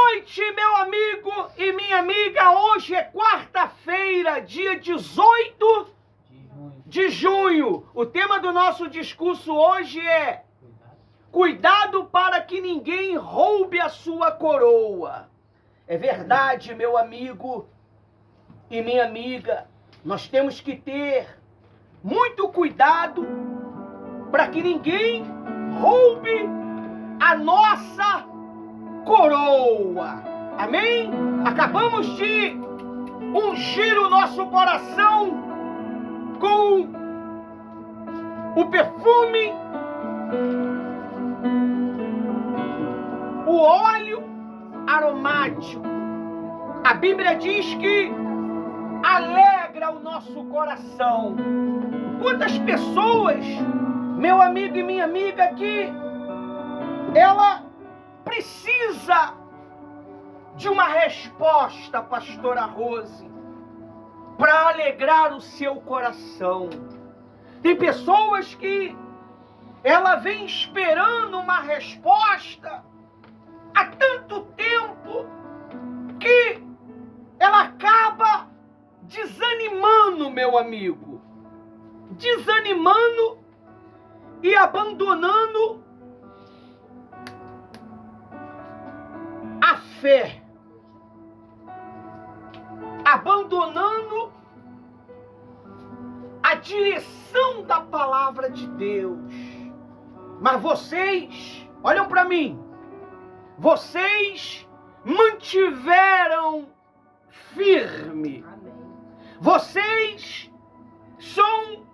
noite, meu amigo e minha amiga. Hoje é quarta-feira, dia 18 de junho. O tema do nosso discurso hoje é cuidado para que ninguém roube a sua coroa. É verdade, meu amigo e minha amiga. Nós temos que ter muito cuidado para que ninguém roube a nossa coroa. Amém? Acabamos de ungir o nosso coração com o perfume, o óleo aromático. A Bíblia diz que alegra o nosso coração. Quantas pessoas, meu amigo e minha amiga, que ela precisa de uma resposta, pastora Rose, para alegrar o seu coração. Tem pessoas que ela vem esperando uma resposta há tanto tempo que ela acaba desanimando, meu amigo, desanimando e abandonando a fé, abandonando a direção da palavra de Deus. Mas vocês, olham para mim, vocês mantiveram firme. Vocês são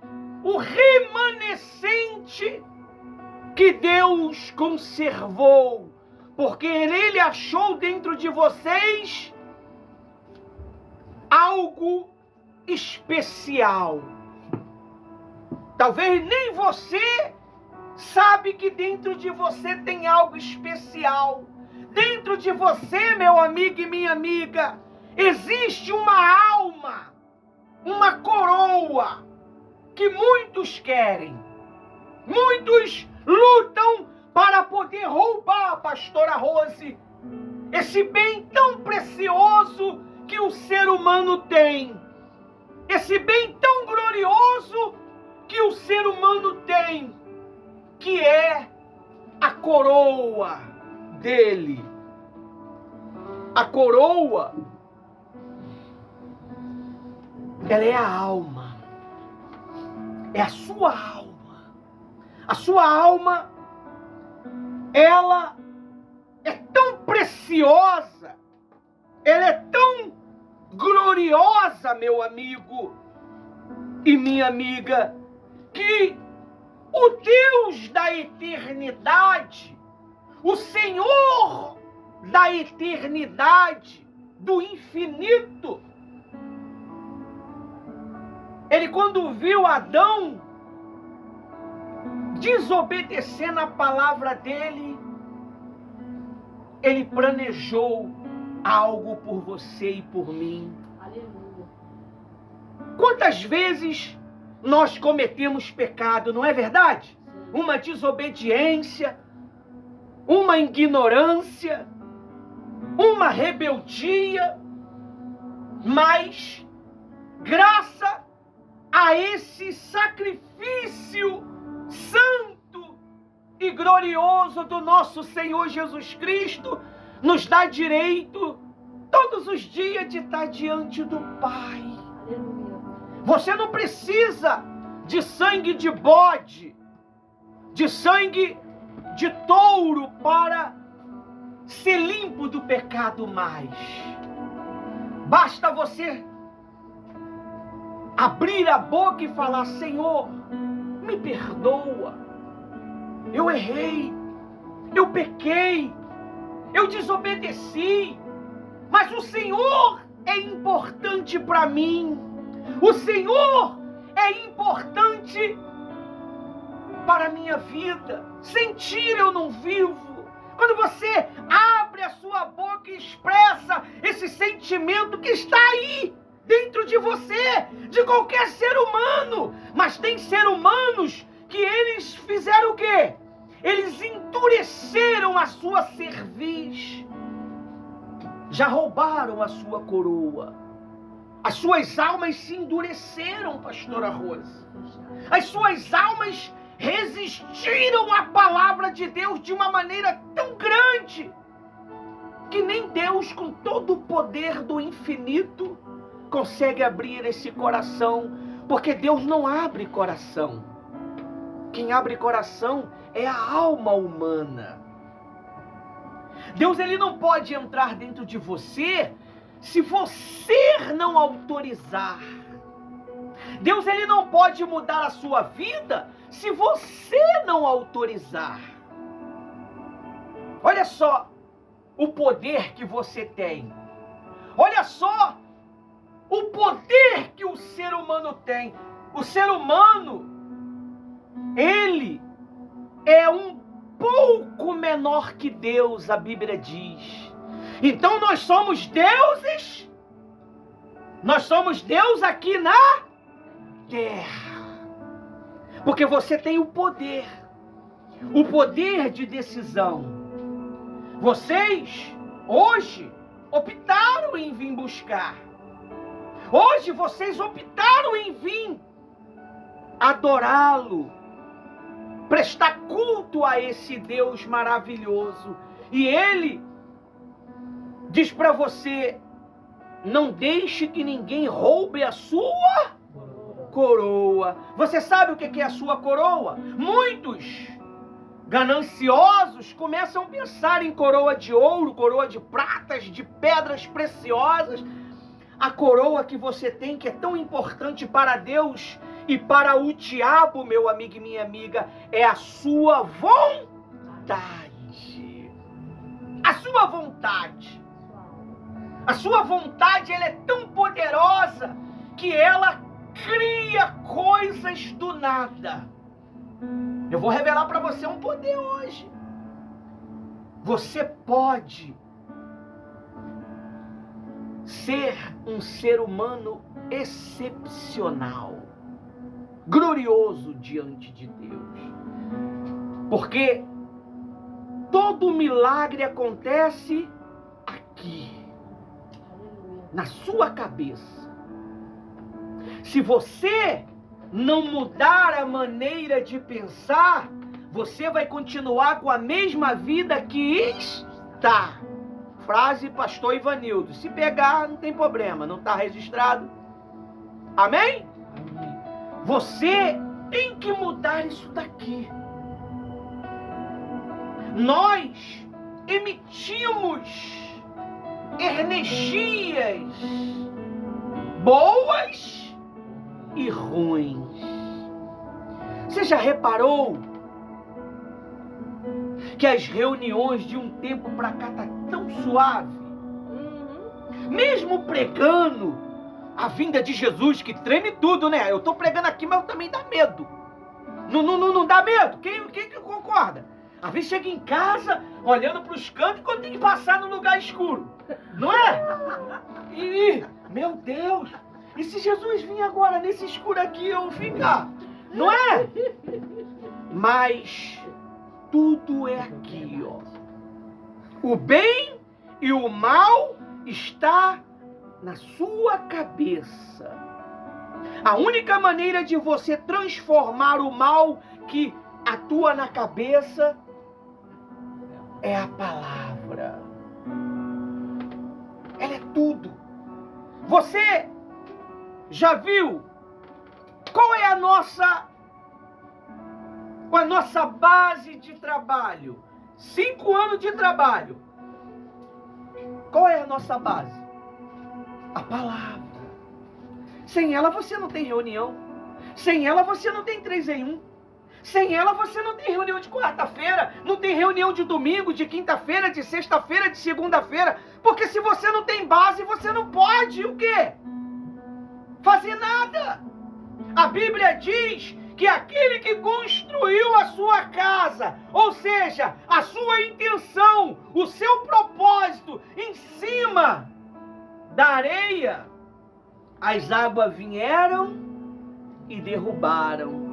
o remanescente que Deus conservou, porque Ele achou dentro de vocês algo especial. Talvez nem você sabe que dentro de você tem algo especial. Dentro de você, meu amigo e minha amiga, existe uma alma, uma coroa que muitos querem. Muitos lutam para poder roubar, pastora Rose, esse bem tão precioso que o ser humano tem. Esse bem tão glorioso que o ser humano tem, que é a coroa dele. A coroa, ela é a alma. É a sua alma. A sua alma, ela é tão preciosa, ela é tão gloriosa, meu amigo e minha amiga, que o Deus da eternidade, o Senhor da eternidade, do infinito, Ele, quando viu Adão desobedecendo a palavra dele, Ele planejou algo por você e por mim. Aleluia. Quantas vezes nós cometemos pecado, não é verdade? Uma desobediência, uma ignorância, uma rebeldia, mas graças a esse sacrifício santo e glorioso do nosso Senhor Jesus Cristo, nos dá direito todos os dias de estar diante do Pai. Você não precisa de sangue de bode, de sangue de touro para ser limpo do pecado mais. Basta você abrir a boca e falar: Senhor, me perdoa, eu errei, eu pequei, eu desobedeci, mas o Senhor é importante para mim, o Senhor é importante para a minha vida. Sem ti eu não vivo. Quando você abre a sua boca e expressa esse sentimento que está aí dentro de você, de qualquer ser humano, mas tem ser humanos que eles fizeram o quê? Eles endureceram a sua cerviz. já roubaram a sua coroa. As suas almas se endureceram, pastora Rose. As suas almas resistiram à palavra de Deus de uma maneira tão grande que nem Deus, com todo o poder do infinito, consegue abrir esse coração, porque Deus não abre coração. Quem abre coração é a alma humana. Deus, ele não pode entrar dentro de você se você não autorizar. Deus, ele não pode mudar a sua vida se você não autorizar. Olha só o poder que você tem. Olha só o poder que o ser humano tem. O ser humano, ele é um pouco menor que Deus, a Bíblia diz. Então nós somos deuses. Nós somos Deus aqui na terra. Porque você tem o poder de decisão. Vocês, hoje, optaram em vir buscar. Hoje, vocês optaram em vir adorá-lo, prestar culto a esse Deus maravilhoso. E ele diz para você: não deixe que ninguém roube a sua coroa. Você sabe o que é a sua coroa? Muitos gananciosos começam a pensar em coroa de ouro, coroa de pratas, de pedras preciosas. A coroa que você tem, que é tão importante para Deus e para o diabo, meu amigo e minha amiga, é a sua vontade. A sua vontade. A sua vontade, ela é tão poderosa que ela cria coisas do nada. Eu vou revelar para você um poder hoje. Você pode ser um ser humano excepcional, glorioso diante de Deus. Porque todo milagre acontece aqui, na sua cabeça. Se você não mudar a maneira de pensar, você vai continuar com a mesma vida que está. Frase pastor Ivanildo. Se pegar, não tem problema, não está registrado. Amém? Amém? Você tem que mudar isso daqui. Nós emitimos energias boas e ruins. Você já reparou que as reuniões de um tempo para cá tá tão suave? Mesmo pregando a vinda de Jesus, que treme tudo, né? Eu tô pregando aqui, mas também dá medo. Não dá medo? Quem concorda? Às vezes chega em casa, olhando para os cantos, quando tem que passar no lugar escuro. Não é? E, meu Deus, e se Jesus vir agora nesse escuro aqui, eu ficar? Não é? Mas tudo é aqui, ó. O bem e o mal está na sua cabeça. A única maneira de você transformar o mal que atua na cabeça é a palavra. Ela é tudo. Você já viu qual é a nossa base de trabalho? 5 anos de trabalho. Qual é a nossa base? A palavra. Sem ela você não tem reunião. Sem ela você não tem 3 em 1. Sem ela você não tem reunião de quarta-feira, não tem reunião de domingo, de quinta-feira, de sexta-feira, de segunda-feira. Porque se você não tem base, você não pode o quê? Fazer nada. A Bíblia diz que aquele que construiu a sua casa, ou seja, a sua intenção, o seu propósito em cima da areia, as águas vieram e derrubaram.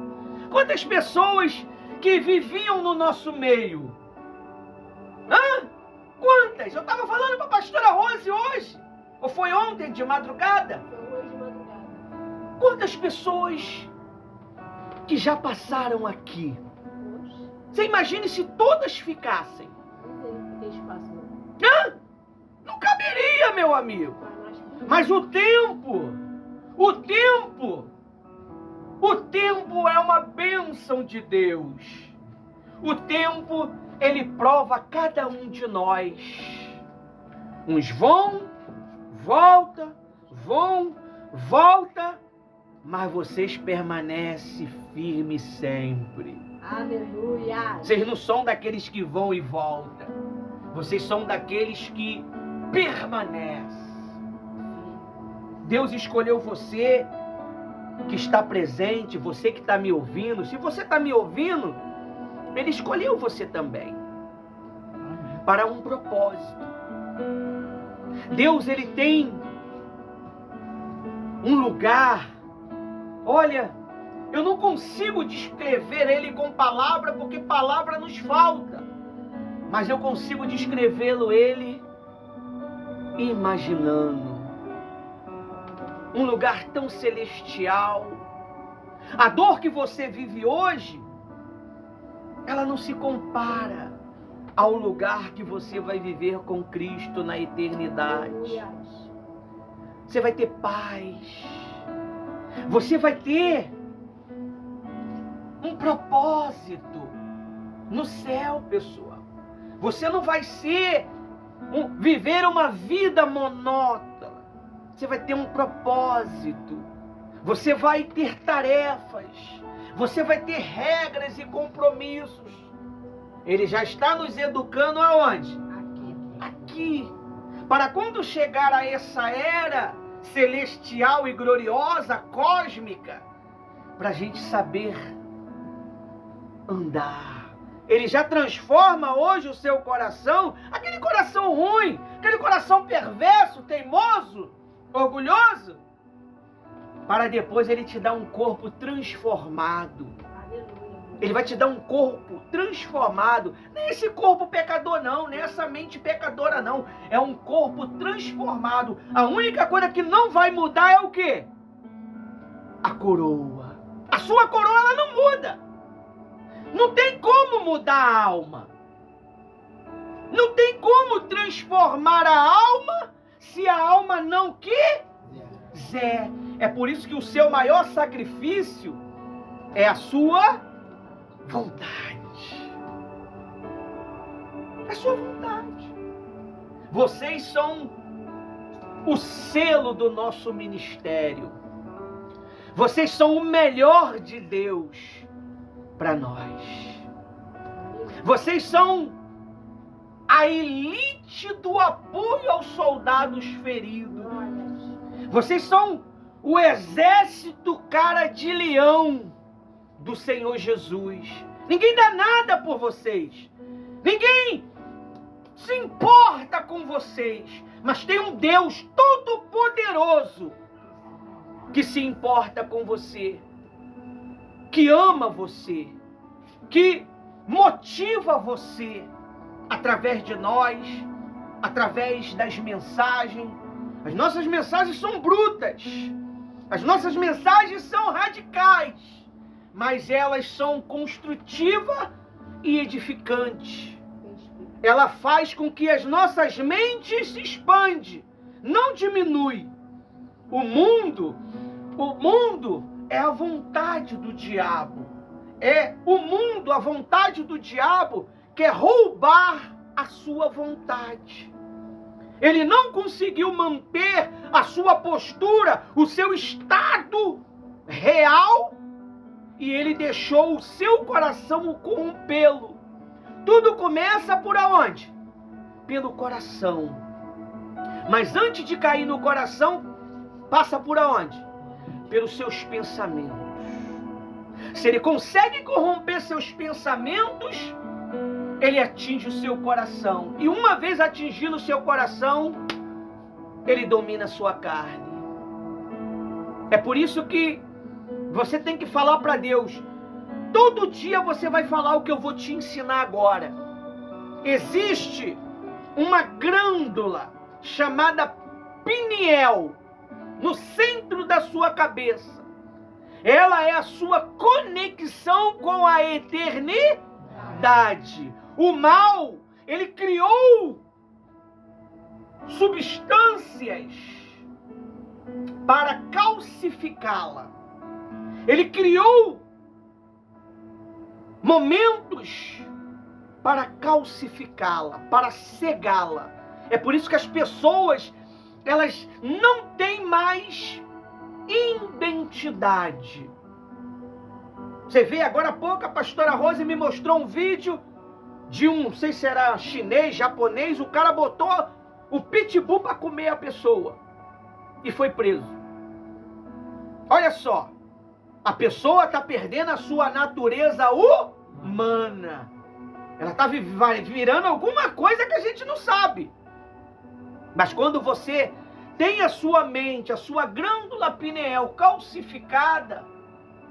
Quantas pessoas que viviam no nosso meio? Quantas? Eu estava falando para a pastora Rose hoje. Ou foi ontem de madrugada? Foi hoje de madrugada. Quantas pessoas que já passaram aqui? Poxa, Você imagine se todas ficassem. não tem espaço não. Hã? Não caberia, meu amigo. Mas o tempo é uma bênção de Deus. O tempo, ele prova cada um de nós. Uns vão, volta, mas vocês permanecem firmes sempre. Aleluia. Vocês não são daqueles que vão e voltam. Vocês são daqueles que permanecem. Deus escolheu você que está presente, você que está me ouvindo. Se você está me ouvindo, Ele escolheu você também para um propósito. Deus, Ele tem um lugar. Olha, eu não consigo descrever Ele com palavra, porque palavra nos falta. Mas eu consigo descrevê-lo, Ele, imaginando. Um lugar tão celestial. A dor que você vive hoje, ela não se compara ao lugar que você vai viver com Cristo na eternidade. Você vai ter paz. Você vai ter um propósito no céu, pessoal. Você não vai viver uma vida monótona. Você vai ter um propósito. Você vai ter tarefas. Você vai ter regras e compromissos. Ele já está nos educando aonde? Aqui. Para quando chegar a essa era celestial e gloriosa, cósmica, para a gente saber andar. Ele já transforma hoje o seu coração, aquele coração ruim, aquele coração perverso, teimoso, orgulhoso, para depois Ele te dar um corpo transformado. Ele vai te dar um corpo transformado. Não é esse corpo pecador não, não é essa mente pecadora não. É um corpo transformado. A única coisa que não vai mudar é o quê? A coroa. A sua coroa ela não muda. Não tem como mudar a alma. Não tem como transformar a alma se a alma não quiser. É por isso que o seu maior sacrifício é a sua vontade. É a sua vontade. Vocês são o selo do nosso ministério. Vocês são o melhor de Deus para nós. Vocês são a elite do apoio aos soldados feridos. Vocês são o exército cara de leão do Senhor Jesus. Ninguém dá nada por vocês. Ninguém se importa com vocês. Mas tem um Deus todo-poderoso que se importa com você, que ama você, que motiva você através de nós, através das mensagens. As nossas mensagens são brutas, as nossas mensagens são radicais, mas elas são construtivas e edificantes. Ela faz com que as nossas mentes se expandem, não diminui. O mundo é a vontade do diabo. A vontade do diabo quer roubar a sua vontade. Ele não conseguiu manter a sua postura, o seu estado real, e ele deixou o seu coração o corrompê-lo. Tudo começa por aonde? Pelo coração. Mas antes de cair no coração, passa por aonde? Pelos seus pensamentos. Se ele consegue corromper seus pensamentos, ele atinge o seu coração. E uma vez atingindo o seu coração, ele domina a sua carne. É por isso que você tem que falar para Deus. Todo dia você vai falar o que eu vou te ensinar agora. Existe uma glândula chamada pineal no centro da sua cabeça. Ela é a sua conexão com a eternidade. O mal, ele criou substâncias para calcificá-la. Ele criou momentos para calcificá-la, para cegá-la. É por isso que as pessoas, elas não têm mais identidade. Você vê, agora há pouco a pastora Rose me mostrou um vídeo de um, não sei se era chinês, japonês, o cara botou o pitbull para comer a pessoa e foi preso. Olha só, a pessoa está perdendo a sua natureza humana. Ela está virando alguma coisa que a gente não sabe. Mas quando você tem a sua mente, a sua glândula pineal calcificada,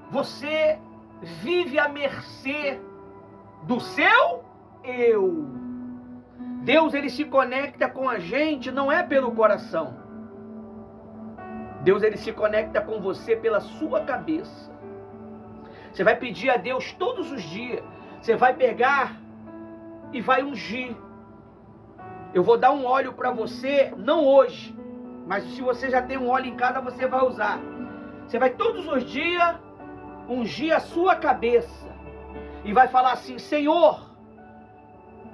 você vive à mercê do seu eu. Deus, ele se conecta com a gente não é pelo coração. Deus, ele se conecta com você pela sua cabeça. Você vai pedir a Deus todos os dias. Você vai pegar e vai ungir. Eu vou dar um óleo para você, não hoje, mas se você já tem um óleo em casa, você vai usar. Você vai todos os dias ungir a sua cabeça e vai falar assim: Senhor,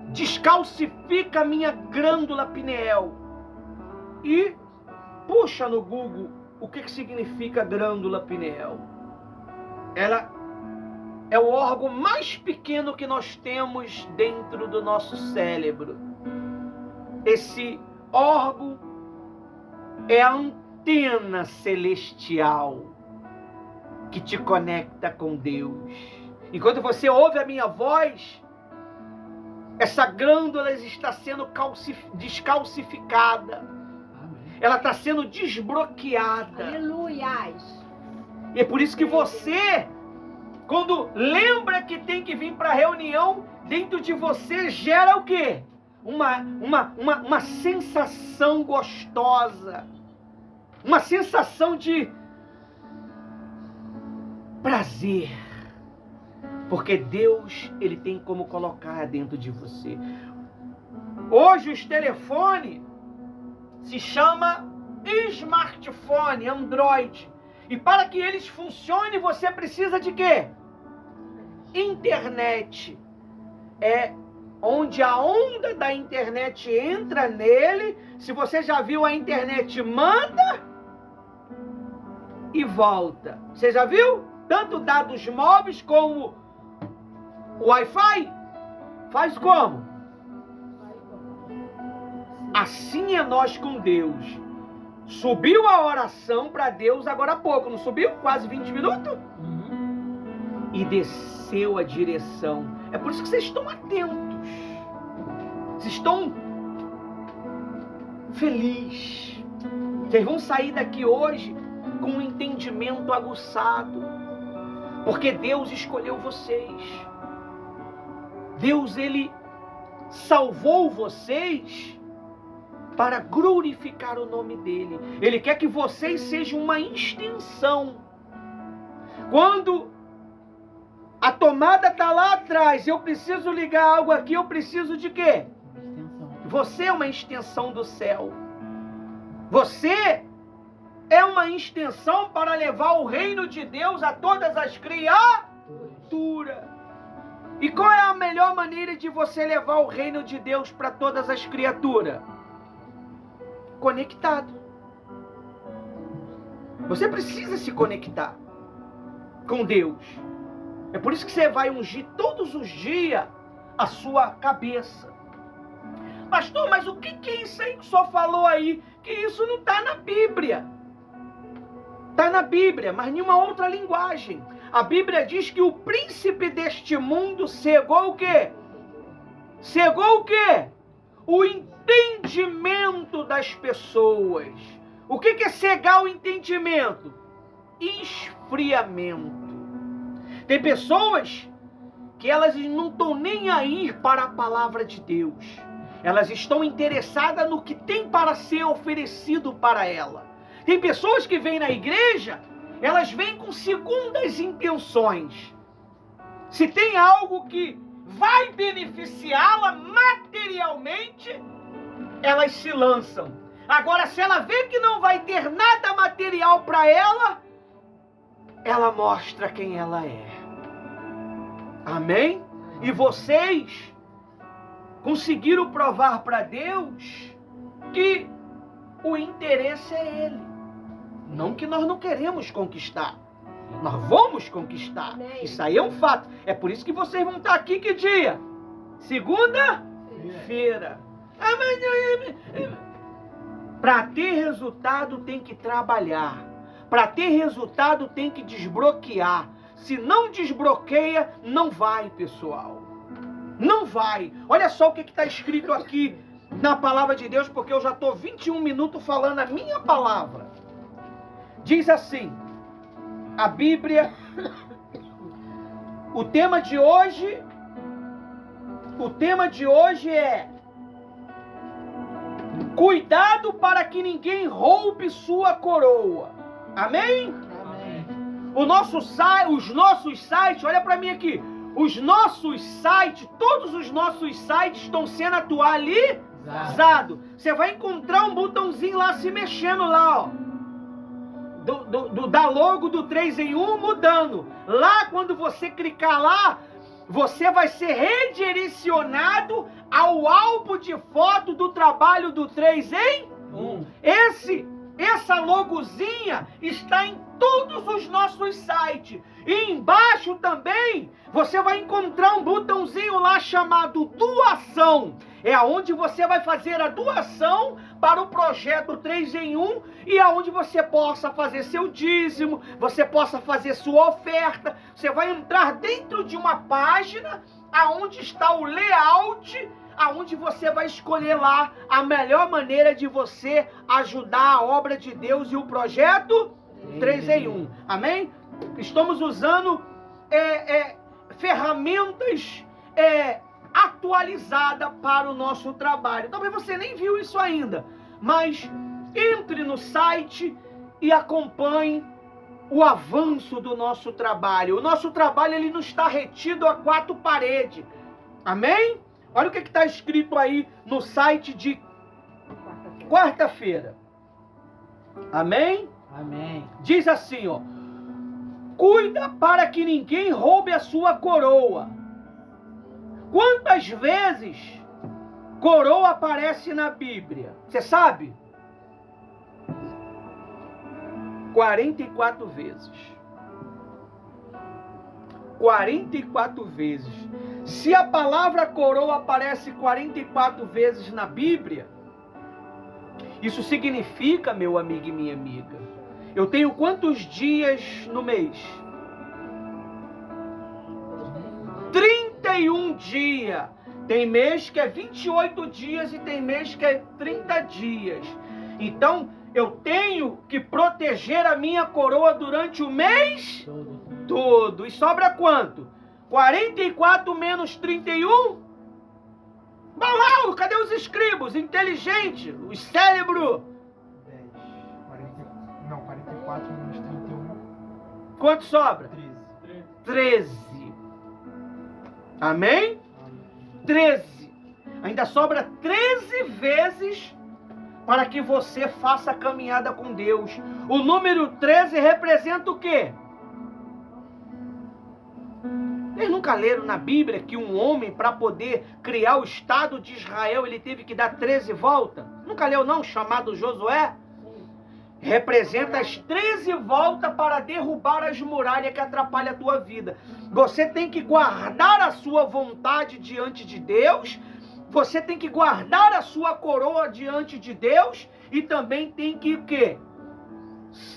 descalcifica a minha glândula pineal. E puxa no Google o que significa glândula pineal. Ela é o órgão mais pequeno que nós temos dentro do nosso cérebro. Esse órgão é a antena celestial que te conecta com Deus. Enquanto você ouve a minha voz, essa glândula está sendo descalcificada. Ela está sendo desbloqueada. Aleluias. E é por isso que você, quando lembra que tem que vir para a reunião, dentro de você gera o quê? Uma sensação gostosa. Uma sensação de prazer. Porque Deus, ele tem como colocar dentro de você. Hoje os telefones se chama smartphone, Android. E para que eles funcionem, você precisa de quê? Internet. É onde a onda da internet entra nele. Se você já viu, a internet manda e volta. Você já viu? Tanto dados móveis como o Wi-Fi. Faz como? Assim é nós com Deus. Subiu a oração para Deus agora há pouco, não subiu? Quase 20 minutos? E desceu a direção. É por isso que vocês estão atentos. Vocês estão felizes. Vocês vão sair daqui hoje com um entendimento aguçado. Porque Deus escolheu vocês. Deus, ele salvou vocês para glorificar o nome dele. Ele quer que vocês sejam uma extensão. Quando a tomada está lá atrás, eu preciso ligar algo aqui, eu preciso de quê? Você é uma extensão do céu. Você é uma extensão para levar o reino de Deus a todas as criaturas. E qual é a melhor maneira de você levar o reino de Deus para todas as criaturas? Conectado. Você precisa se conectar com Deus. É por isso que você vai ungir todos os dias a sua cabeça. Pastor, mas o que é isso aí que o senhor falou aí? Que isso não está na Bíblia. Está na Bíblia, mas em uma outra linguagem. A Bíblia diz que o príncipe deste mundo cegou o quê? Cegou o quê? O entendimento das pessoas. O que é cegar o entendimento? Esfriamento. Tem pessoas que elas não estão nem aí para a palavra de Deus. Elas estão interessadas no que tem para ser oferecido para ela. Tem pessoas que vêm na igreja, elas vêm com segundas intenções. Se tem algo que vai beneficiá-la materialmente, elas se lançam. Agora, se ela vê que não vai ter nada material para ela, ela mostra quem ela é. Amém? E vocês conseguiram provar para Deus que o interesse é Ele. Não que nós não queremos conquistar. Nós vamos conquistar. Amém. Isso aí é um fato. É por isso que vocês vão estar aqui que dia? Segunda-feira. Para ter resultado tem que trabalhar. Para ter resultado tem que desbloquear. Se não desbloqueia, não vai, pessoal. Não vai. Olha só o que está escrito aqui na palavra de Deus, porque eu já estou 21 minutos falando a minha palavra. Diz assim, a Bíblia, o tema de hoje é cuidado para que ninguém roube sua coroa. Amém? Amém. Os nossos sites, olha para mim aqui, os nossos sites, todos os nossos sites estão sendo atualizados. Você vai encontrar um botãozinho lá se mexendo lá, ó. Da logo do 3 em 1 mudando. Lá, quando você clicar lá, você vai ser redirecionado ao álbum de foto do trabalho do 3 em 1. Essa logozinha está em todos os nossos sites. E embaixo também você vai encontrar um botãozinho lá chamado doação. É aonde você vai fazer a doação para o projeto 3 em 1 e aonde você possa fazer seu dízimo, você possa fazer sua oferta. Você vai entrar dentro de uma página aonde está o layout, aonde você vai escolher lá a melhor maneira de você ajudar a obra de Deus e o projeto 3 em 1. Amém? Estamos usando ferramentas atualizada para o nosso trabalho. Talvez você nem viu isso ainda, mas entre no site e acompanhe o avanço do nosso trabalho. O nosso trabalho ele não está retido a 4 paredes. Amém? Olha o que está escrito aí no site de quarta-feira. Amém? Amém. Diz assim, ó: cuida para que ninguém roube a sua coroa. Quantas vezes coroa aparece na Bíblia? Você sabe? 44 vezes. 44 vezes. Se a palavra coroa aparece 44 vezes na Bíblia, isso significa, meu amigo e minha amiga, eu tenho quantos dias no mês? 31 dias. Tem mês que é 28 dias e tem mês que é 30 dias. Então, eu tenho que proteger a minha coroa durante o mês todo. E sobra quanto? 44 menos 31? Balau, cadê os escribos? Inteligente, os cérebros. 10, 44 menos 31. Quanto sobra? 13. Amém? 13. Ainda sobra 13 vezes para que você faça a caminhada com Deus. O número 13 representa o quê? Vocês nunca leram na Bíblia que um homem, para poder criar o Estado de Israel, ele teve que dar 13 voltas? Nunca leu não? Chamado Josué? Representa as 13 voltas para derrubar as muralhas que atrapalham a tua vida. Você tem que guardar a sua vontade diante de Deus. Você tem que guardar a sua coroa diante de Deus. E também tem que o quê?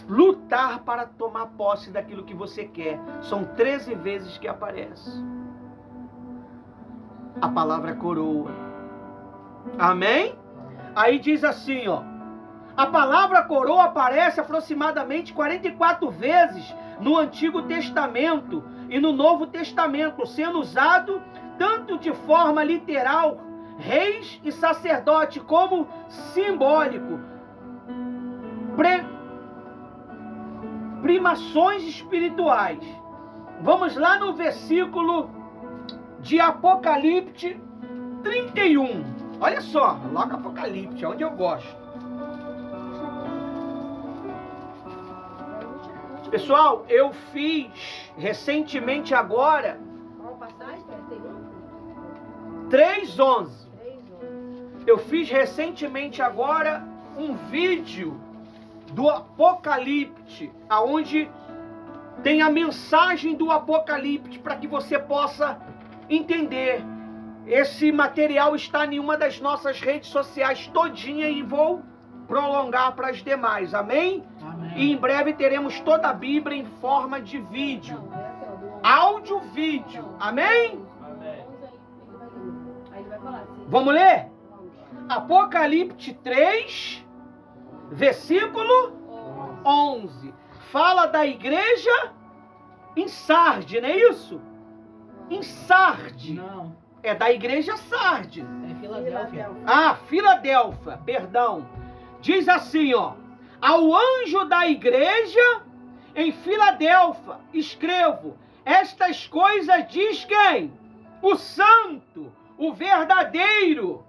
Lutar para tomar posse daquilo que você quer. São 13 vezes que aparece a palavra coroa. Amém? Aí diz assim, ó: a palavra coroa aparece aproximadamente 44 vezes no Antigo Testamento e no Novo Testamento, sendo usado tanto de forma literal reis e sacerdote como simbólico. Primações espirituais. Vamos lá no versículo de Apocalipse 31. Olha só, logo Apocalipse, onde eu gosto. Pessoal, eu fiz recentemente agora Qual passagem? 31? 3:11. 3:11. Eu fiz recentemente agora um vídeo do Apocalipse, aonde tem a mensagem do Apocalipse para que você possa entender. Esse material está em uma das nossas redes sociais todinha e vou prolongar para as demais, amém? Amém. E em breve teremos toda a Bíblia em forma de vídeo, Não, é aquela do 11. áudio, vídeo, amém? Amém. 11 aí ele vai falar assim. Vamos ler? Vamos. Apocalipse 3, versículo 11. Fala da igreja em Sardes, não é isso? Em Sardes. Não, É da igreja Sardes. é Filadélfia. Ah, Filadélfia, perdão. Diz assim, ó. Ao anjo da igreja em Filadélfia, escrevo, estas coisas diz quem? O santo, o verdadeiro,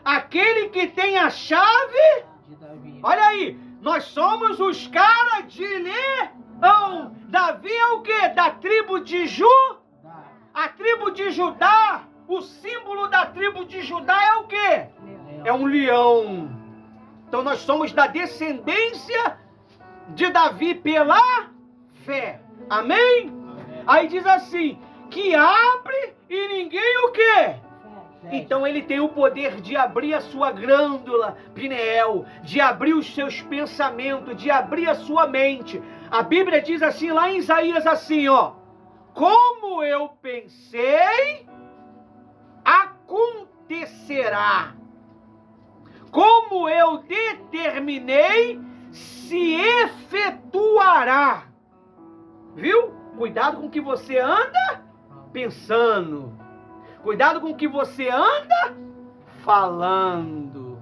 aquele que tem a chave. De Davi. Olha aí, nós somos os caras de Leão. Davi é o quê? Da tribo de Dá. A tribo de Judá, o símbolo da tribo de Judá é o quê? É um leão. Então nós somos da descendência de Davi pela fé. Amém? Aí diz assim, que abre e ninguém o quê? Então ele tem o poder de abrir a sua glândula pineal, de abrir os seus pensamentos, de abrir a sua mente. A Bíblia diz assim lá em Isaías assim, ó. Como eu pensei, acontecerá. Como eu determinei, se efetuará. Viu? Cuidado com o que você anda pensando. Cuidado com o que você anda falando.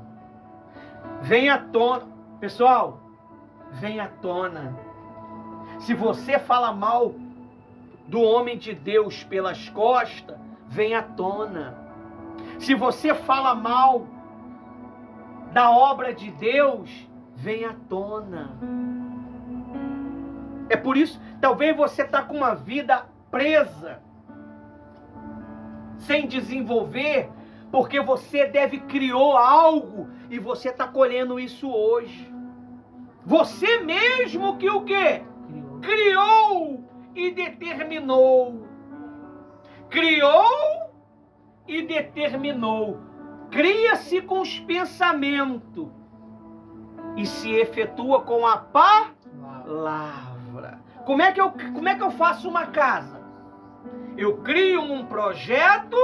Vem à tona. Pessoal, vem à tona. Se você fala mal do homem de Deus pelas costas, vem à tona. Se você fala mal da obra de Deus, vem à tona. É por isso, talvez você está com uma vida presa, sem desenvolver, porque você criou algo e você está colhendo isso hoje. Você mesmo que o quê? Criou e determinou. Criou e determinou. Cria-se com os pensamentos e se efetua com a palavra. Como é que eu faço uma casa? Eu crio um projeto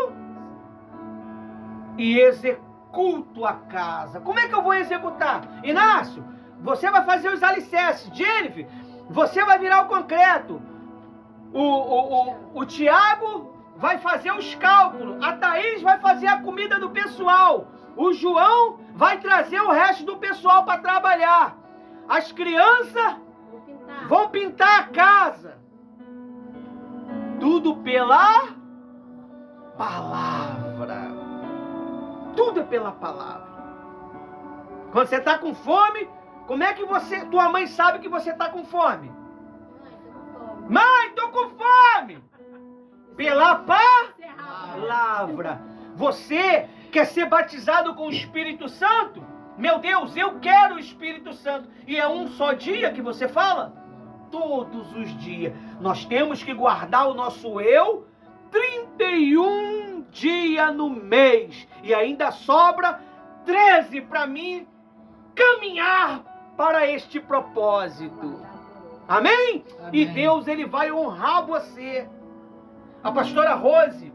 e executo a casa. Como é que eu vou executar? Inácio, você vai fazer os alicerces. Jennifer, você vai virar o concreto. O Tiago vai fazer os cálculos. A Thaís vai fazer a comida do pessoal. O João vai trazer o resto do pessoal para trabalhar. As crianças vão pintar a casa. Tudo pela palavra. Tudo é pela palavra. Quando você está com fome, como é que tua mãe sabe que você está com fome? Mãe, tô com fome. Pela palavra. Você quer ser batizado com o Espírito Santo? Meu Deus, eu quero o Espírito Santo. E é um só dia que você fala? Todos os dias. Nós temos que guardar o nosso eu 31 dias no mês. E ainda sobra 13 para mim caminhar para este propósito. Amém? Amém. E Deus, Ele vai honrar você. A pastora Rose,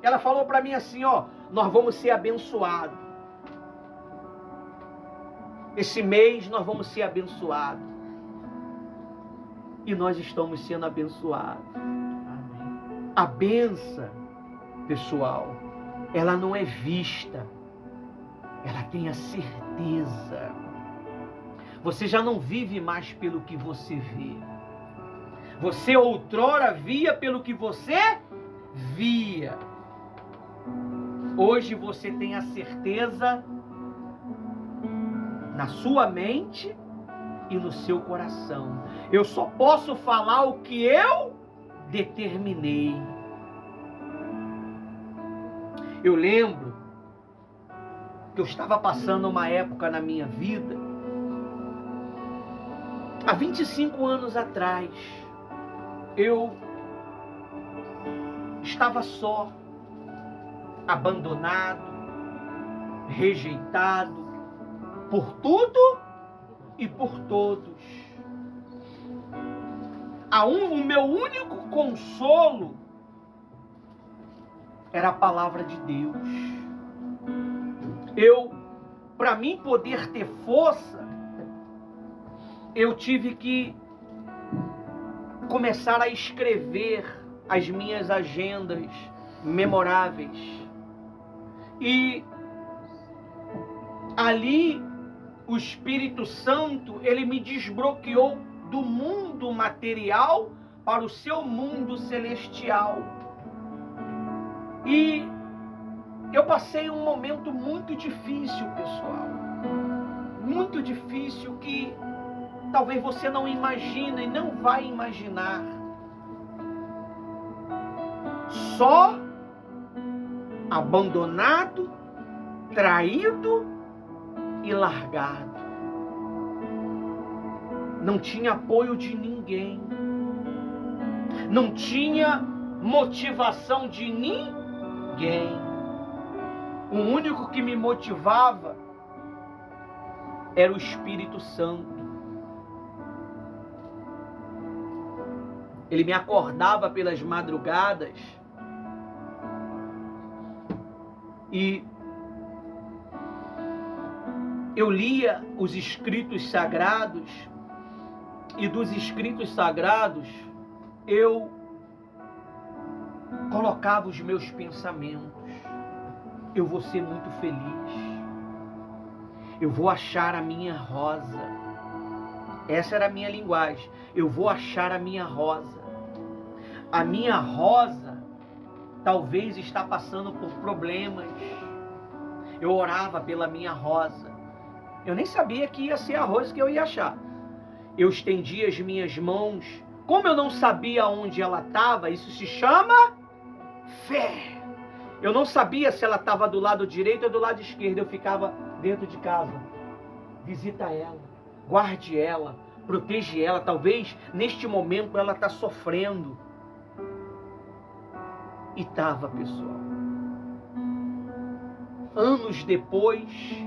ela falou para mim assim, ó, nós vamos ser abençoados. Esse mês nós vamos ser abençoados. E nós estamos sendo abençoados. Amém. A benção, pessoal, ela não é vista, ela tem a certeza. Você já não vive mais pelo que você vê. Você outrora via pelo que você via. Hoje você tem a certeza na sua mente e no seu coração. Eu só posso falar o que eu determinei. Eu lembro que eu estava passando uma época na minha vida, há 25 anos atrás, eu estava só, abandonado, rejeitado por tudo e por todos. O meu único consolo era a palavra de Deus. Para mim poder ter força, eu tive que começar a escrever as minhas agendas memoráveis. E ali o Espírito Santo, ele me desbloqueou do mundo material para o seu mundo celestial. E eu passei um momento muito difícil, pessoal. Muito difícil, que talvez você não imagina e não vai imaginar. Só, abandonado, traído e largado. Não tinha apoio de ninguém. Não tinha motivação de ninguém. O único que me motivava era o Espírito Santo. Ele me acordava pelas madrugadas e eu lia os escritos sagrados, e dos escritos sagrados eu colocava os meus pensamentos. Eu vou ser muito feliz. Eu vou achar a minha rosa. Essa era a minha linguagem. Eu vou achar a minha rosa. A minha rosa talvez está passando por problemas. Eu orava pela minha rosa. Eu nem sabia que ia ser a rosa que eu ia achar. Eu estendia as minhas mãos. Como eu não sabia onde ela estava, isso se chama fé. Eu não sabia se ela estava do lado direito ou do lado esquerdo. Eu ficava dentro de casa. Visita ela, guarde ela, protege ela. Talvez neste momento ela está sofrendo. E estava, pessoal. Anos depois,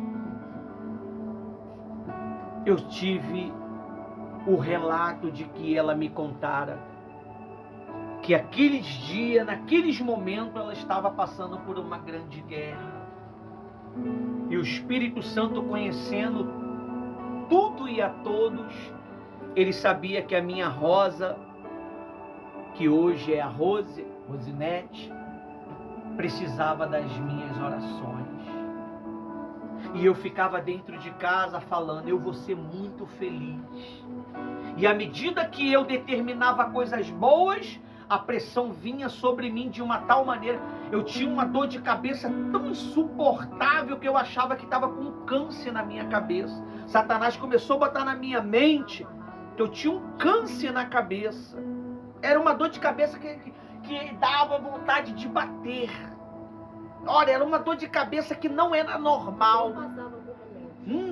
eu tive o relato de que ela me contara que aqueles dias, naqueles momentos, ela estava passando por uma grande guerra. E o Espírito Santo, conhecendo tudo e a todos, ele sabia que a minha Rosa, que hoje é a Rosinete, precisava das minhas orações. E eu ficava dentro de casa falando, eu vou ser muito feliz. E à medida que eu determinava coisas boas, a pressão vinha sobre mim de uma tal maneira. Eu tinha uma dor de cabeça tão insuportável que eu achava que estava com um câncer na minha cabeça. Satanás começou a botar na minha mente que eu tinha um câncer na cabeça. Era uma dor de cabeça que dava vontade de bater. Olha, era uma dor de cabeça que não era normal.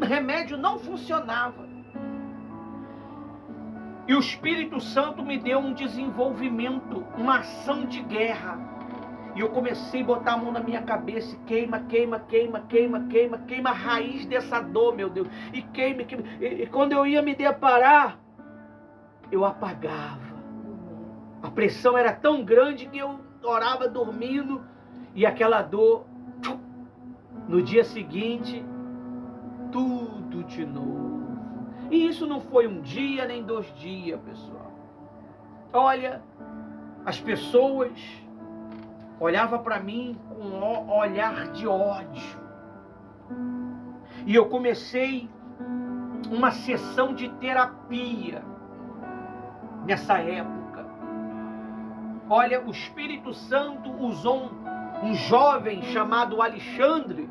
Remédio não funcionava. E o Espírito Santo me deu um desenvolvimento, uma ação de guerra. E eu comecei a botar a mão na minha cabeça e queima, queima, queima, queima, queima, queima a raiz dessa dor, meu Deus. E queima, queima. E quando eu ia me deparar, eu apagava. A pressão era tão grande que eu orava dormindo e aquela dor, no dia seguinte, tudo de novo. E isso não foi um dia nem 2 dias, pessoal. Olha, as pessoas olhava para mim com um olhar de ódio. E eu comecei uma sessão de terapia nessa época. Olha, o Espírito Santo usou um jovem chamado Alexandre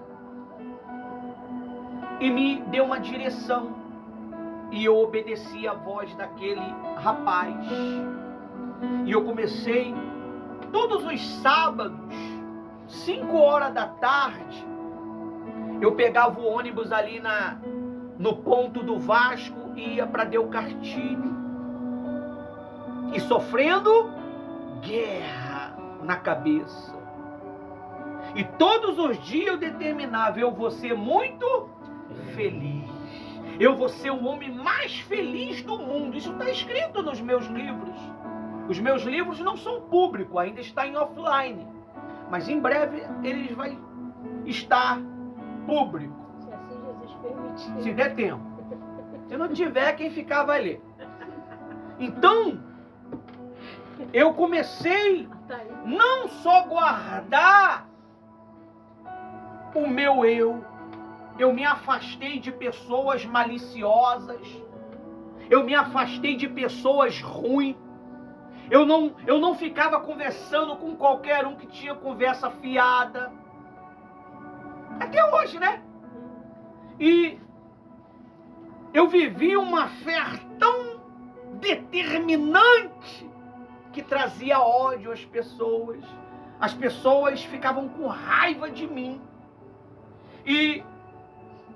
e me deu uma direção. E eu obedeci a voz daquele rapaz. E eu comecei todos os sábados, 5 horas da tarde, eu pegava o ônibus ali no ponto do Vasco e ia para Del Cartilho. E sofrendo guerra na cabeça. E todos os dias eu determinava, eu vou ser muito feliz. Eu vou ser o homem mais feliz do mundo. Isso está escrito nos meus livros. Os meus livros não são públicos, ainda está em offline. Mas em breve eles vão estar público. Se assim Jesus permitir. Se der tempo. Se não tiver, quem ficar vai ler. Então, eu comecei não só guardar o meu eu me afastei de pessoas maliciosas, eu me afastei de pessoas ruins, eu não ficava conversando com qualquer um que tinha conversa fiada, até hoje, né? E eu vivi uma fé tão determinante que trazia ódio às pessoas. As pessoas ficavam com raiva de mim. E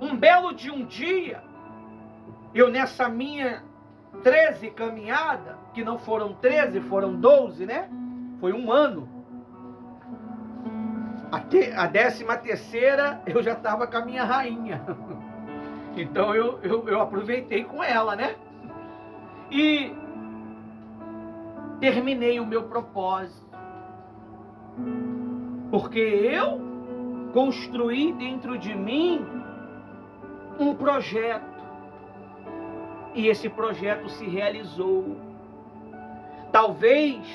um belo de um dia, eu nessa minha 13 caminhada, que não foram 13, foram 12, né? Foi um ano. Até a 13ª eu já estava com a minha rainha. Então eu aproveitei com ela, né? E terminei o meu propósito. Porque eu construí dentro de mim um projeto. E esse projeto se realizou. Talvez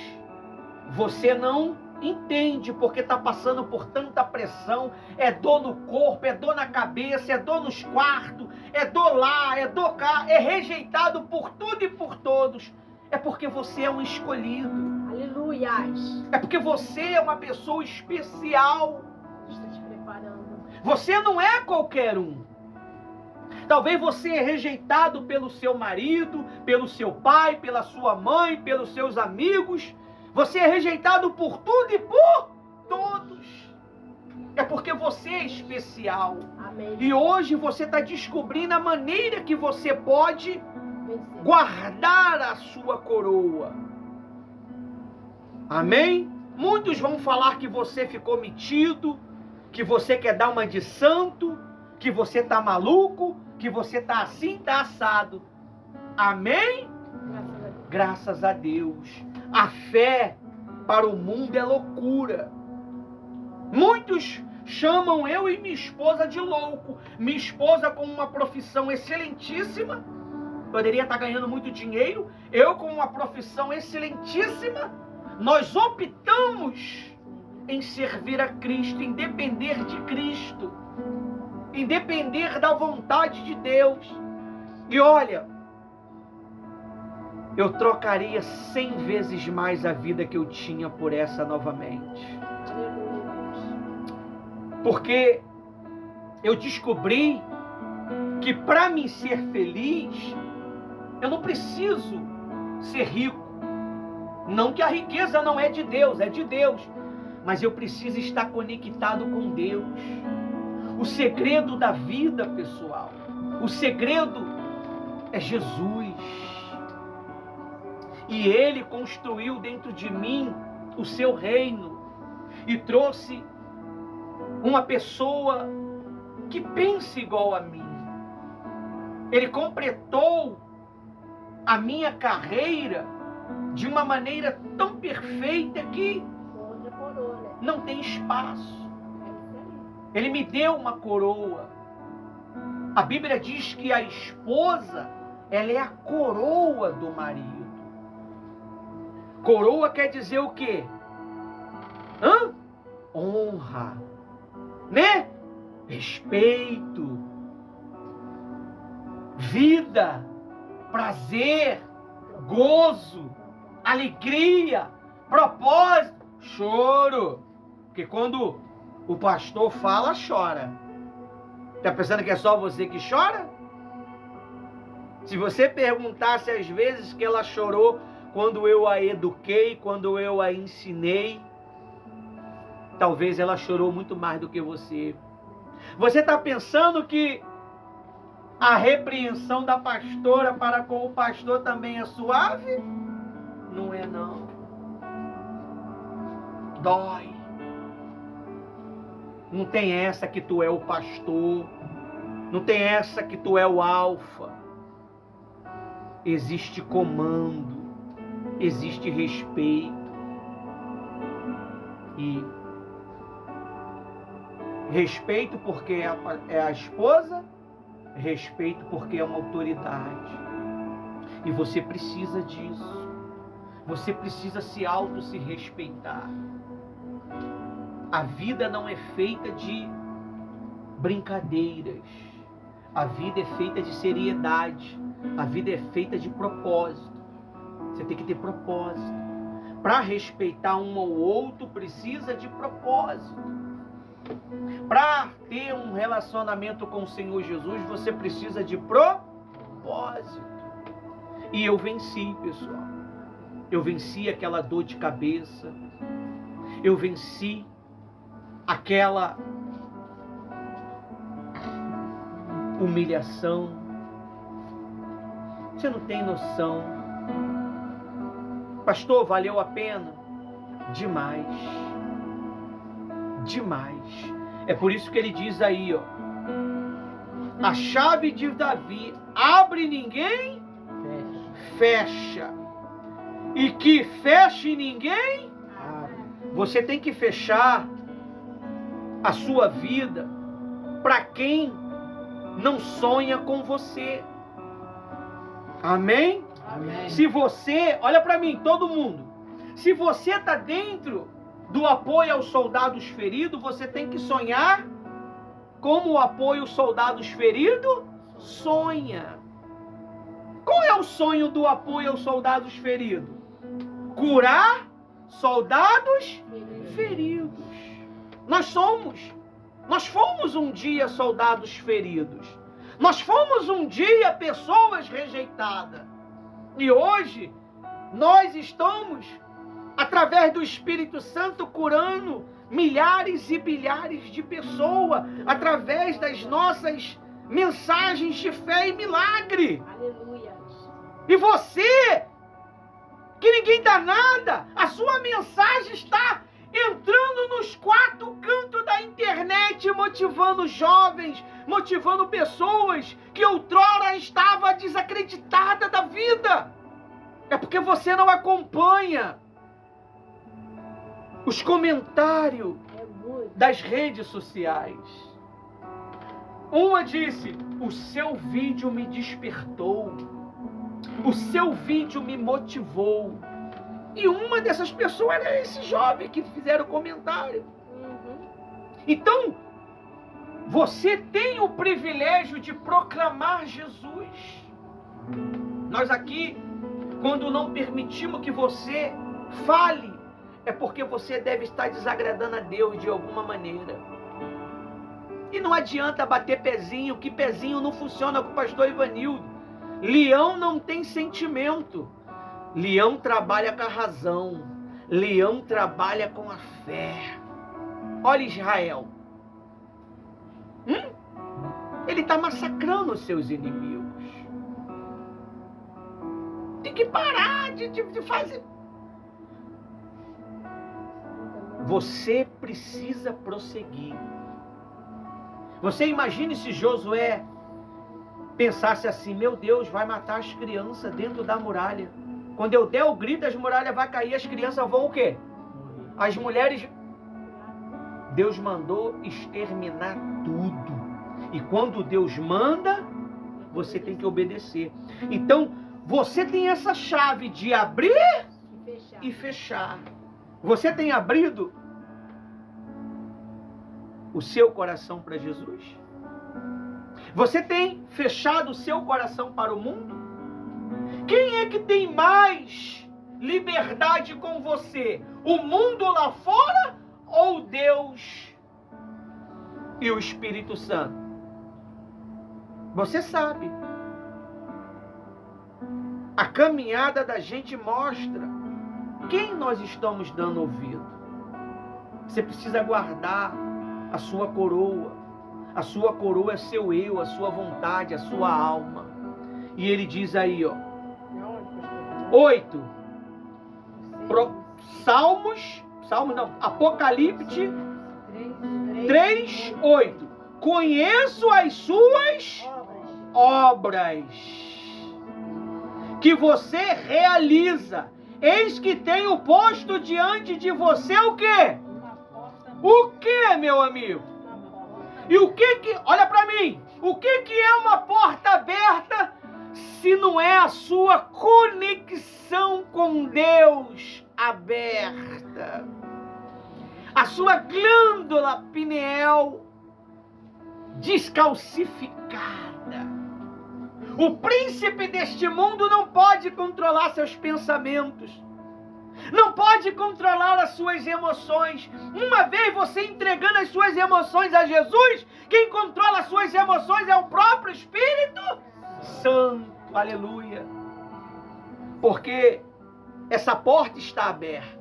você não entende porque está passando por tanta pressão. É dor no corpo, é dor na cabeça, é dor nos quartos, é dor lá, é dor cá, é rejeitado por tudo e por todos. É porque você é um escolhido. Aleluias. É porque você é uma pessoa especial. Está te preparando. Você não é qualquer um. Talvez você é rejeitado pelo seu marido, pelo seu pai, pela sua mãe, pelos seus amigos. Você é rejeitado por tudo e por todos. É porque você é especial. Amém. E hoje você está descobrindo a maneira que você pode Vencer. guardar a sua coroa. Amém? Muitos vão falar que você ficou metido, que você quer dar uma de santo, que você está maluco, que você está assim, está assado. Amém? Graças a Deus. Graças a Deus. A fé para o mundo é loucura. Muitos chamam eu e minha esposa de louco. Minha esposa com uma profissão excelentíssima, poderia estar ganhando muito dinheiro. Eu com uma profissão excelentíssima, nós optamos em servir a Cristo, em depender de Cristo, em depender da vontade de Deus. E olha, eu trocaria 100 vezes mais a vida que eu tinha por essa novamente. Porque eu descobri que para mim ser feliz, eu não preciso ser rico. Não que a riqueza não é de Deus, é de Deus. Mas eu preciso estar conectado com Deus. O segredo da vida, pessoal, o segredo é Jesus. E Ele construiu dentro de mim o seu reino e trouxe uma pessoa que pense igual a mim. Ele completou a minha carreira de uma maneira tão perfeita que não tem espaço. Ele me deu uma coroa. A Bíblia diz que a esposa, ela é a coroa do marido. Coroa quer dizer o quê? honra, né? Respeito, vida, prazer, gozo, alegria, propósito, choro. Porque quando o pastor fala, chora. Tá pensando que é só você que chora? Se você perguntasse às vezes que ela chorou quando eu a eduquei, quando eu a ensinei, talvez ela chorou muito mais do que você. Você está pensando que a repreensão da pastora para com o pastor também é suave? Não é não. Dói. Não tem essa que tu é o pastor. Não tem essa que tu é o alfa. Existe comando. Existe respeito. E respeito porque é a esposa, respeito porque é uma autoridade. E você precisa disso. Você precisa se respeitar. A vida não é feita de brincadeiras. A vida é feita de seriedade. A vida é feita de propósito. Você tem que ter propósito. Para respeitar um ao outro, precisa de propósito. Para ter um relacionamento com o Senhor Jesus, você precisa de propósito. E eu venci, pessoal. Eu venci aquela dor de cabeça. Eu venci aquela humilhação. Você não tem noção. Pastor, valeu a pena? Demais. Demais. É por isso que ele diz aí, ó. A chave de Davi, abre ninguém, fecha. E que feche ninguém. Você tem que fechar a sua vida para quem não sonha com você. Amém? Amém. Se você, olha para mim, todo mundo. Se você está dentro do apoio aos soldados feridos, você tem que sonhar como o apoio aos soldados feridos sonha. Qual é o sonho do apoio aos soldados feridos? Curar soldados feridos. Nós fomos um dia soldados feridos. Nós fomos um dia pessoas rejeitadas. E hoje nós estamos, através do Espírito Santo, curando milhares e bilhares de pessoas, através das nossas mensagens de fé e milagre. Aleluia. E você, que ninguém dá nada, a sua mensagem está entrando nos 4 cantos da internet, motivando jovens, motivando pessoas que outrora estavam desacreditadas da vida. É porque você não acompanha os comentários das redes sociais. Uma disse: o seu vídeo me despertou, o seu vídeo me motivou. E uma dessas pessoas era esse jovem que fizeram o comentário. Então, você tem o privilégio de proclamar Jesus. Nós aqui, quando não permitimos que você fale, é porque você deve estar desagradando a Deus de alguma maneira. E não adianta bater pezinho, que pezinho não funciona com o pastor Ivanildo. Leão não tem sentimento. Leão trabalha com a razão. Leão trabalha com a fé. Olha Israel. Ele está massacrando os seus inimigos. Tem que parar de fazer. Você precisa prosseguir. Você imagine se Josué pensasse assim: meu Deus, vai matar as crianças dentro da muralha. Quando eu der o grito, as muralhas vão cair, as crianças vão o quê? As mulheres... Deus mandou exterminar tudo. E quando Deus manda, você tem que obedecer. Então, você tem essa chave de abrir e fechar. Você tem abrido o seu coração para Jesus? Você tem fechado o seu coração para o mundo? Quem é que tem mais liberdade com você? O mundo lá fora ou Deus e o Espírito Santo? Você sabe. A caminhada da gente mostra quem nós estamos dando ouvido. Você precisa guardar a sua coroa. A sua coroa é seu eu, a sua vontade, a sua alma. E ele diz aí, ó, 8. Salmos não, Apocalipse 3, 8. Conheço as suas obras que você realiza. Eis que tenho posto diante de você o quê? O quê, meu amigo? E o que olha para mim, o que é uma porta aberta se não é a sua conexão com Deus aberta? A sua glândula pineal descalcificada. O príncipe deste mundo não pode controlar seus pensamentos. Não pode controlar as suas emoções. Uma vez você entregando as suas emoções a Jesus, quem controla as suas emoções é o próprio Espírito Santo. Aleluia. Porque essa porta está aberta.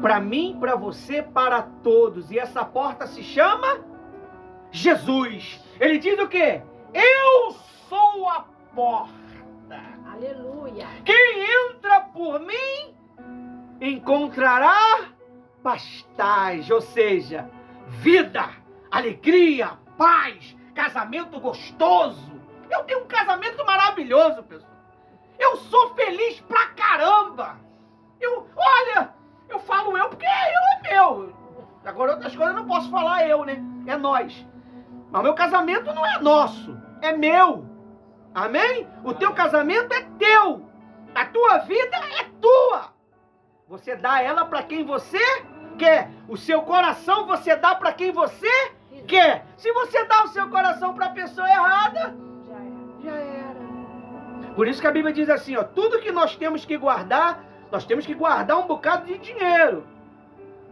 Para mim, para você, para todos. E essa porta se chama Jesus. Ele diz o quê? Eu sou a porta. Aleluia. Quem entra por mim encontrará pastagem, ou seja, vida, alegria, paz, casamento gostoso. Eu tenho um casamento maravilhoso, pessoal. Eu sou feliz pra caramba. Olha, eu falo eu porque eu é meu. Agora outras coisas eu não posso falar eu, né? É nós. Mas o meu casamento não é nosso, é meu. Amém? O teu casamento é teu. A tua vida é tua. Você dá ela para quem você quer. O seu coração você dá para quem você quer. Se você dá o seu coração para a pessoa errada, já era. Por isso que a Bíblia diz assim, ó, tudo que nós temos que guardar um bocado de dinheiro.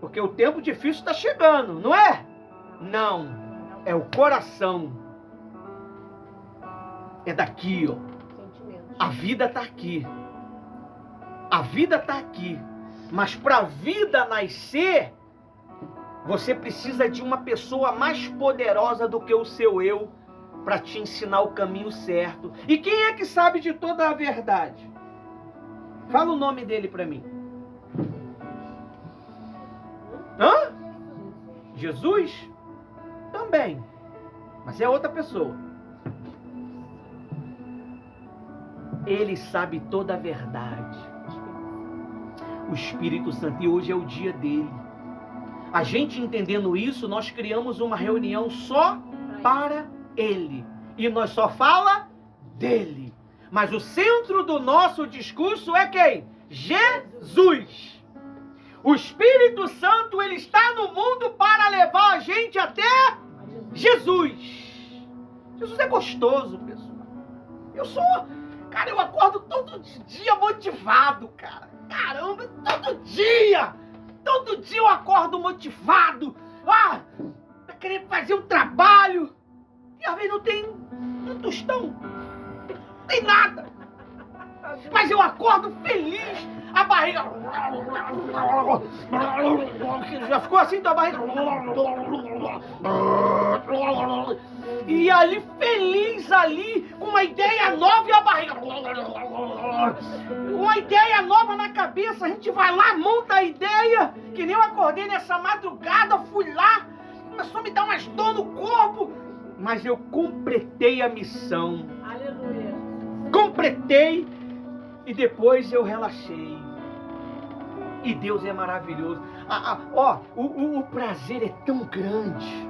Porque o tempo difícil está chegando, não é? Não. É o coração. É daqui, ó. A vida está aqui. A vida está aqui. Mas para a vida nascer, você precisa de uma pessoa mais poderosa do que o seu eu para te ensinar o caminho certo. E quem é que sabe de toda a verdade? Fala o nome dele para mim. Hã? Jesus? Também. Mas é outra pessoa. Ele sabe toda a verdade. O Espírito Santo. E hoje é o dia dele. A gente entendendo isso, nós criamos uma reunião só para ele. E nós só fala dele. Mas o centro do nosso discurso é quem? Jesus. O Espírito Santo, ele está no mundo para levar a gente até Jesus. Jesus é gostoso, pessoal. Cara, eu acordo todo dia motivado, cara. Caramba, todo dia eu acordo motivado. Pra querer fazer um trabalho. E às vezes não tem um tostão. Não tem nada. Mas eu acordo feliz. A barriga... Já ficou assim tua barriga? E ali, feliz ali, com uma ideia nova e a barriga... Uma ideia nova na cabeça, a gente vai lá, monta a ideia. Que nem eu acordei nessa madrugada, fui lá, começou a me dar umas dor no corpo. Mas eu completei a missão. Aleluia. Completei e depois eu relaxei. E Deus é maravilhoso. O prazer é tão grande,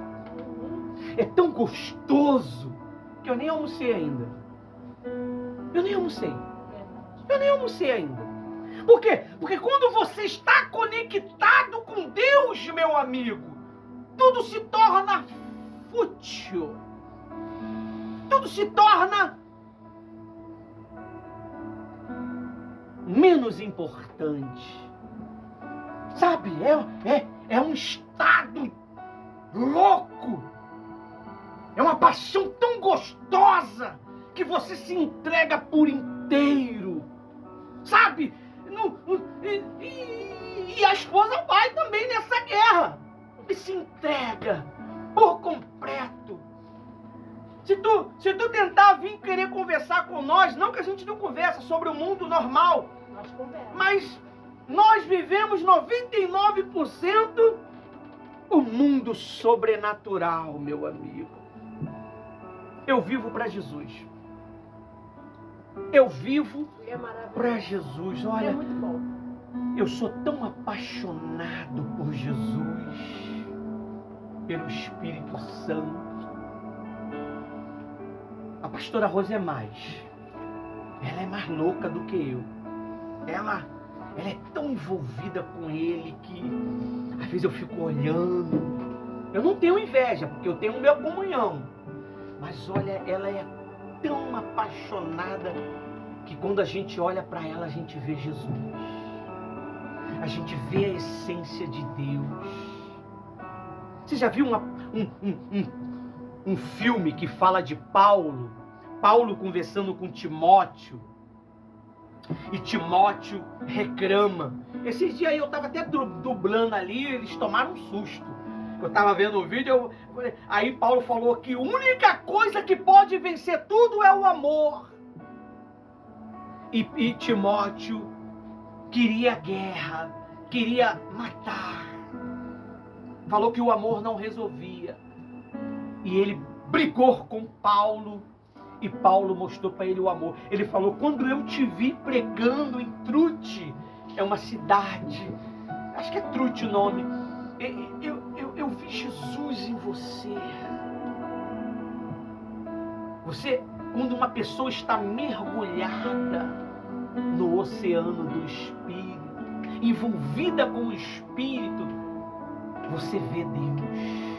é tão gostoso, que eu nem almocei ainda. Eu nem almocei ainda. Por quê? Porque quando você está conectado com Deus, meu amigo, tu tudo se torna fútil. Tudo se torna menos importante. Sabe, é um estado louco. É uma paixão tão gostosa que você se entrega por inteiro. Sabe? E a esposa vai também nessa guerra. E se entrega por completo. Se tu tentar vir querer conversar com nós, não que a gente não conversa sobre o mundo normal, mas nós vivemos 99% o mundo sobrenatural, meu amigo. Eu vivo para Jesus. Eu vivo para Jesus. Olha, muito bom. Eu sou tão apaixonado por Jesus, pelo Espírito Santo. A pastora Rosa é mais. Ela é mais louca do que eu. Ela é tão envolvida com ele que às vezes eu fico olhando. Eu não tenho inveja, porque eu tenho minha comunhão. Mas olha, ela é tão apaixonada que quando a gente olha para ela, a gente vê Jesus. A gente vê a essência de Deus. Você já viu um filme que fala de Paulo conversando com Timóteo? E Timóteo reclama. Esses dias aí eu estava até dublando ali, eles tomaram um susto. Eu estava vendo o vídeo, aí Paulo falou que a única coisa que pode vencer tudo é o amor. E Timóteo queria guerra, queria matar. Falou que o amor não resolvia. E ele brigou com Paulo. E Paulo mostrou para ele o amor. Ele falou, quando eu te vi pregando em Trute, é uma cidade, acho que é Trute o nome, eu vi Jesus em você. Você, quando uma pessoa está mergulhada no oceano do Espírito, envolvida com o Espírito, você vê Deus.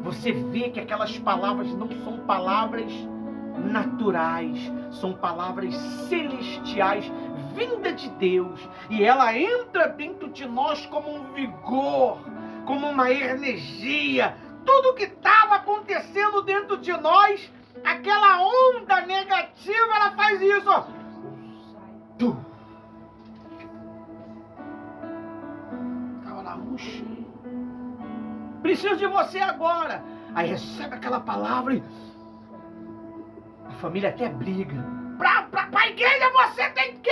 Você vê que aquelas palavras não são palavras naturais, são palavras celestiais, vinda de Deus. E ela entra dentro de nós como um vigor, como uma energia. Tudo que estava acontecendo dentro de nós, aquela onda negativa, ela faz isso, ó. Estava lá, murchinho. Preciso de você agora. Aí recebe aquela palavra e a família até briga. Pra igreja você tem que...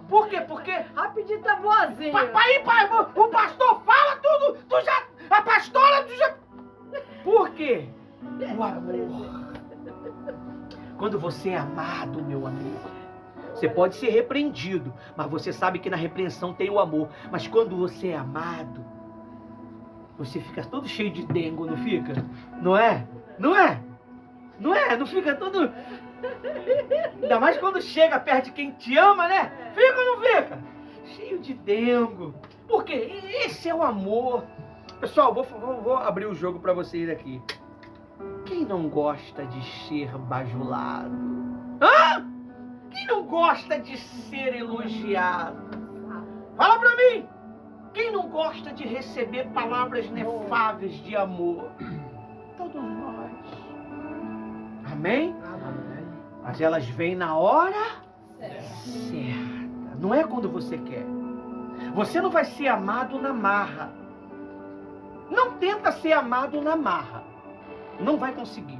Por quê? Porque... Rapidinho tá boazinho. O pastor fala tudo. A pastora... Por quê? O amor. Quando você é amado, meu amigo, você pode ser repreendido, mas você sabe que na repreensão tem o amor. Mas quando você é amado, você fica todo cheio de dengo, não fica? Não é? Não é? Não é? Não fica todo... Ainda mais quando chega perto de quem te ama, né? Fica ou não fica? Cheio de dengo. Por quê? Esse é o amor. Pessoal, vou abrir o jogo para vocês aqui. Quem não gosta de ser bajulado? Hã? Quem não gosta de ser elogiado? Fala pra mim! Quem não gosta de receber palavras inefáveis de amor? Todos nós. Amém? Amém. Mas elas vêm na hora certa. Não é quando você quer. Você não vai ser amado na marra. Não tenta ser amado na marra. Não vai conseguir.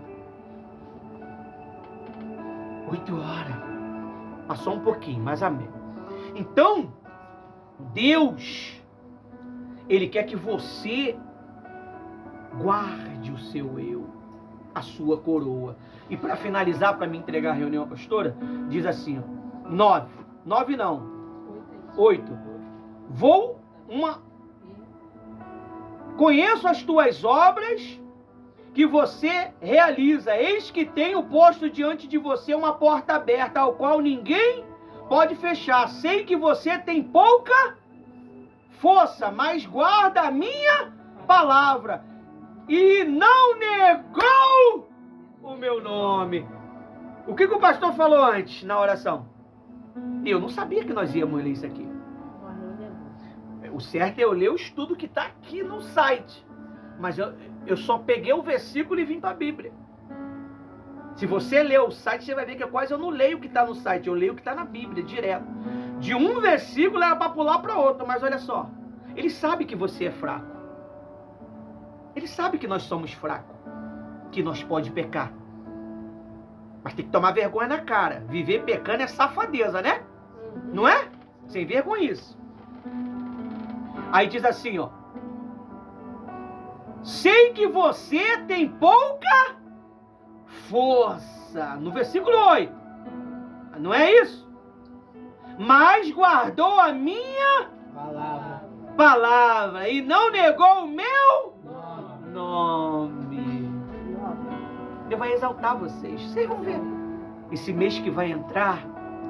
8 horas. Passou um pouquinho, mas amém. Então, Deus, Ele quer que você guarde o seu eu, a sua coroa. E para finalizar, para me entregar a reunião, pastora, diz assim, 9 não, 8. Conheço as tuas obras que você realiza. Eis que tenho posto diante de você uma porta aberta, ao qual ninguém pode fechar. Sei que você tem pouca força, mas guarda a minha palavra. E não negou o meu nome. O que o pastor falou antes, na oração? Eu não sabia que nós íamos ler isso aqui. O certo é eu ler o estudo que está aqui no site. Mas eu só peguei o versículo e vim para a Bíblia. Se você ler o site, você vai ver que eu não leio o que está no site. Eu leio o que está na Bíblia, direto. De um versículo era para pular para outro. Mas olha só. Ele sabe que você é fraco. Ele sabe que nós somos fracos. Que nós pode pecar. Mas tem que tomar vergonha na cara. Viver pecando é safadeza, né? Não é? Sem vergonha isso. Aí diz assim, ó. Sei que você tem pouca força. No versículo 8. Não é isso? Mas guardou a minha palavra e não negou o meu nome. Deus vai exaltar vocês. Vocês vão ver. Esse mês que vai entrar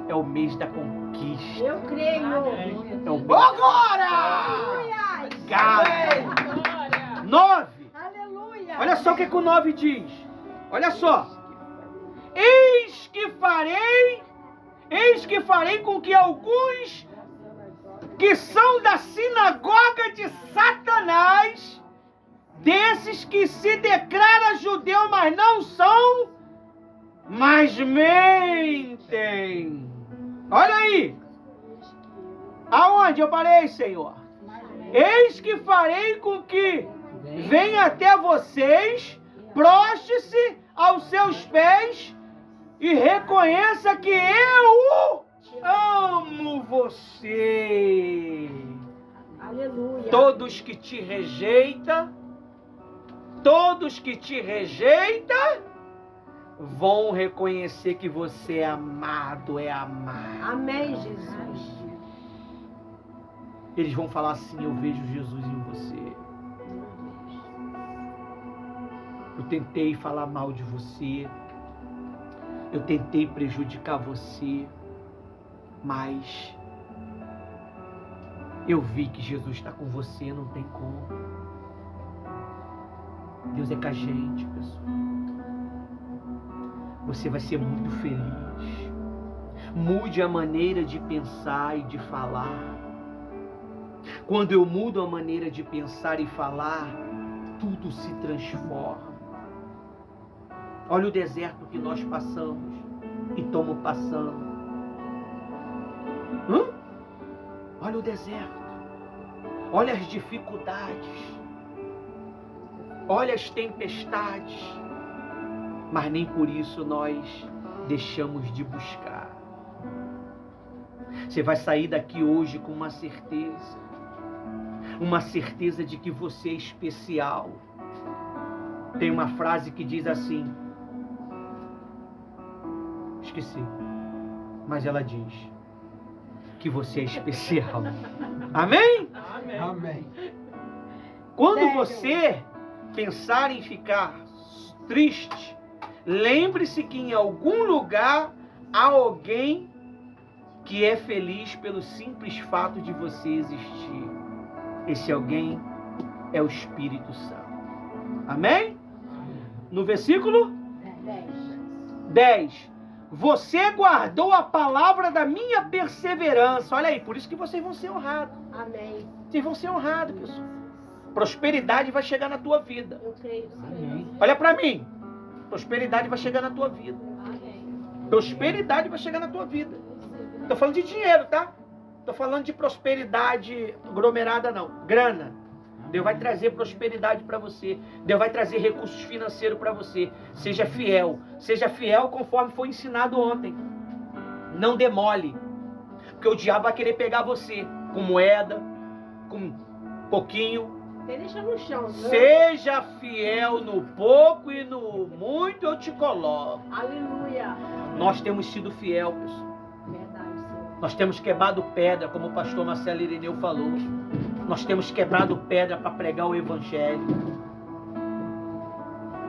é o mês da conquista. Eu creio. É o mês. Agora! Aleluia. 9. Aleluia. Olha só o que o 9 diz. Olha só. Eis que farei com que alguns que são da sinagoga de Satanás, desses que se declaram judeu, mas não são, mas mentem. Olha aí. Aonde eu parei, Senhor? Eis que farei com que venha até vocês, proste-se aos seus pés e reconheça que eu amo você. Aleluia. Todos que te rejeitam, vão reconhecer que você é amado, é amado. Amém, Jesus. Eles vão falar assim: eu vejo Jesus em você. Eu tentei falar mal de você. Eu tentei prejudicar você. Mas eu vi que Jesus está com você, não tem como. Deus é com a gente, pessoal. Você vai ser muito feliz. Mude a maneira de pensar e de falar. Quando eu mudo a maneira de pensar e falar, tudo se transforma. Olha o deserto que nós passamos e estamos passando. Olha o deserto. Olha as dificuldades. Olha as tempestades. Mas nem por isso nós deixamos de buscar. Você vai sair daqui hoje com uma certeza. Uma certeza de que você é especial. Tem uma frase que diz assim. Esqueci. Mas ela diz que você é especial. Amém? Amém. Quando você pensar em ficar triste, lembre-se que em algum lugar há alguém que é feliz pelo simples fato de você existir. Esse alguém é o Espírito Santo. Amém? No versículo 10. Você guardou a palavra da minha perseverança. Olha aí, por isso que vocês vão ser honrados. Amém. Vocês vão ser honrados, pessoal. Prosperidade vai chegar na tua vida. Eu creio. Amém. Olha para mim. Prosperidade vai chegar na tua vida. Amém. Prosperidade vai chegar na tua vida. Tô falando de dinheiro, tá? Tô falando de prosperidade aglomerada, não. Grana. Deus vai trazer prosperidade para você. Deus vai trazer recursos financeiros para você. Seja fiel. Seja fiel conforme foi ensinado ontem. Não demole. Porque o diabo vai querer pegar você com moeda, com pouquinho. Até deixa no chão. Né? Seja fiel no pouco e no muito eu te coloco. Aleluia. Nós temos sido fiel, pessoal. Verdade, Senhor. Nós temos quebrado pedra, como o pastor Marcelo Ireneu falou. Nós temos quebrado pedra para pregar o evangelho.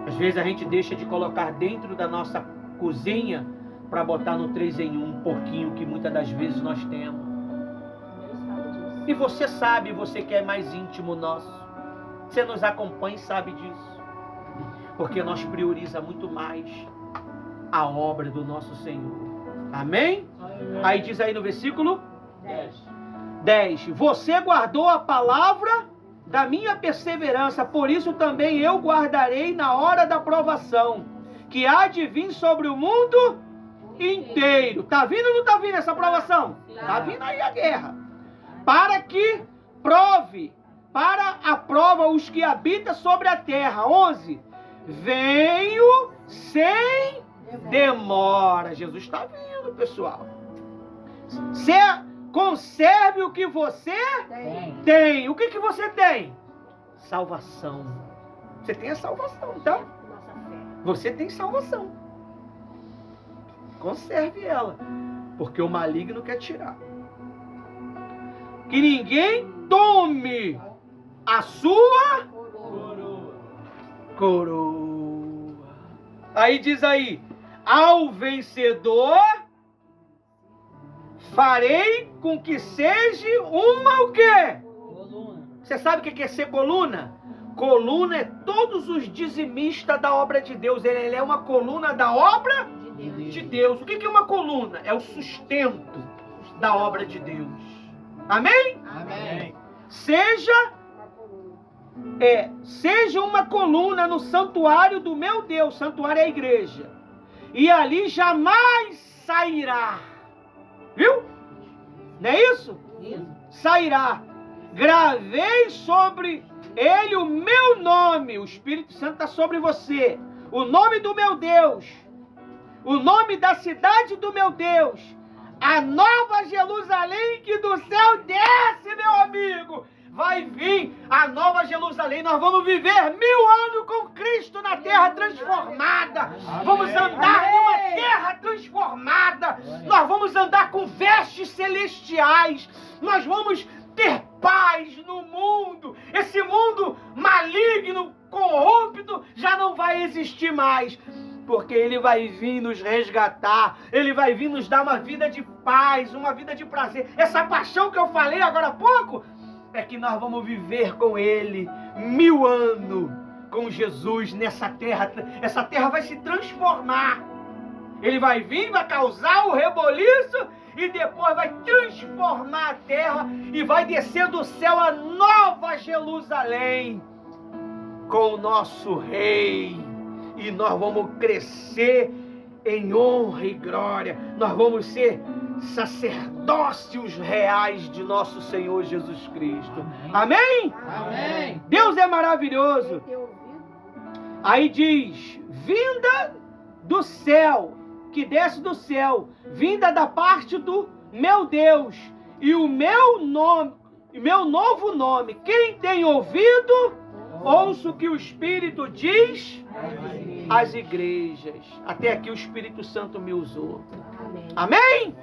Às vezes a gente deixa de colocar dentro da nossa cozinha para botar no 3 em 1 um porquinho que muitas das vezes nós temos. Deus sabe disso. E você sabe, você que é mais íntimo nosso. Você nos acompanha e sabe disso. Porque nós prioriza muito mais a obra do nosso Senhor. Amém? Aí diz aí no versículo 10. Você guardou a palavra da minha perseverança, por isso também eu guardarei na hora da provação, que há de vir sobre o mundo inteiro. Tá vindo ou não tá vindo essa provação? Tá vindo aí a guerra. Para que prove, para a prova os que habitam sobre a terra. 11. Venho sem demora. Jesus está vindo, pessoal. Conserve o que você tem. O que você tem? Salvação. Você tem a salvação, então? Você tem salvação. Conserve ela. Porque o maligno quer tirar. Que ninguém tome a sua coroa. Aí diz aí, ao vencedor farei com que seja uma o quê? Coluna. Você sabe o que é ser coluna? Coluna é todos os dizimistas da obra de Deus. Ele é uma coluna da obra de Deus. O que é uma coluna? É o sustento da obra de Deus. Amém? Amém. Seja uma coluna no santuário do meu Deus. Santuário é a igreja. E ali jamais sairá. Viu? Não é isso? Sairá. Gravei sobre ele o meu nome. O Espírito Santo está sobre você. O nome do meu Deus. O nome da cidade do meu Deus. A nova Jerusalém que do céu desce, meu amigo. Vai vir a nova Jerusalém. Nós vamos viver 1000 anos com Cristo na terra transformada. Vamos andar em uma terra transformada. Nós vamos andar com vestes celestiais. Nós vamos ter paz no mundo. Esse mundo maligno, corrupto, já não vai existir mais. Porque Ele vai vir nos resgatar. Ele vai vir nos dar uma vida de paz, uma vida de prazer. Essa paixão que eu falei agora há pouco, é que nós vamos viver com Ele 1000 anos com Jesus nessa terra. Essa terra vai se transformar. Ele vai vir, vai causar o reboliço e depois vai transformar a terra e vai descer do céu a nova Jerusalém com o nosso Rei. E nós vamos crescer em honra e glória. Nós vamos ser sacerdócios reais de nosso Senhor Jesus Cristo. Amém? Amém. Deus é maravilhoso. Aí diz, vinda do céu, que desce do céu, vinda da parte do meu Deus, e o meu nome, meu novo nome. Quem tem ouvido, ouça o que o Espírito diz às igrejas. Até aqui o Espírito Santo me usou. Amém?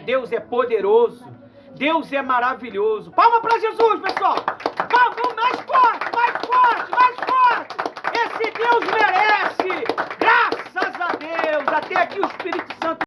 Deus é poderoso. Deus é maravilhoso. Palma para Jesus, pessoal. Vamos mais forte, mais forte, mais forte. Esse Deus merece. Graças a Deus. Até aqui o Espírito Santo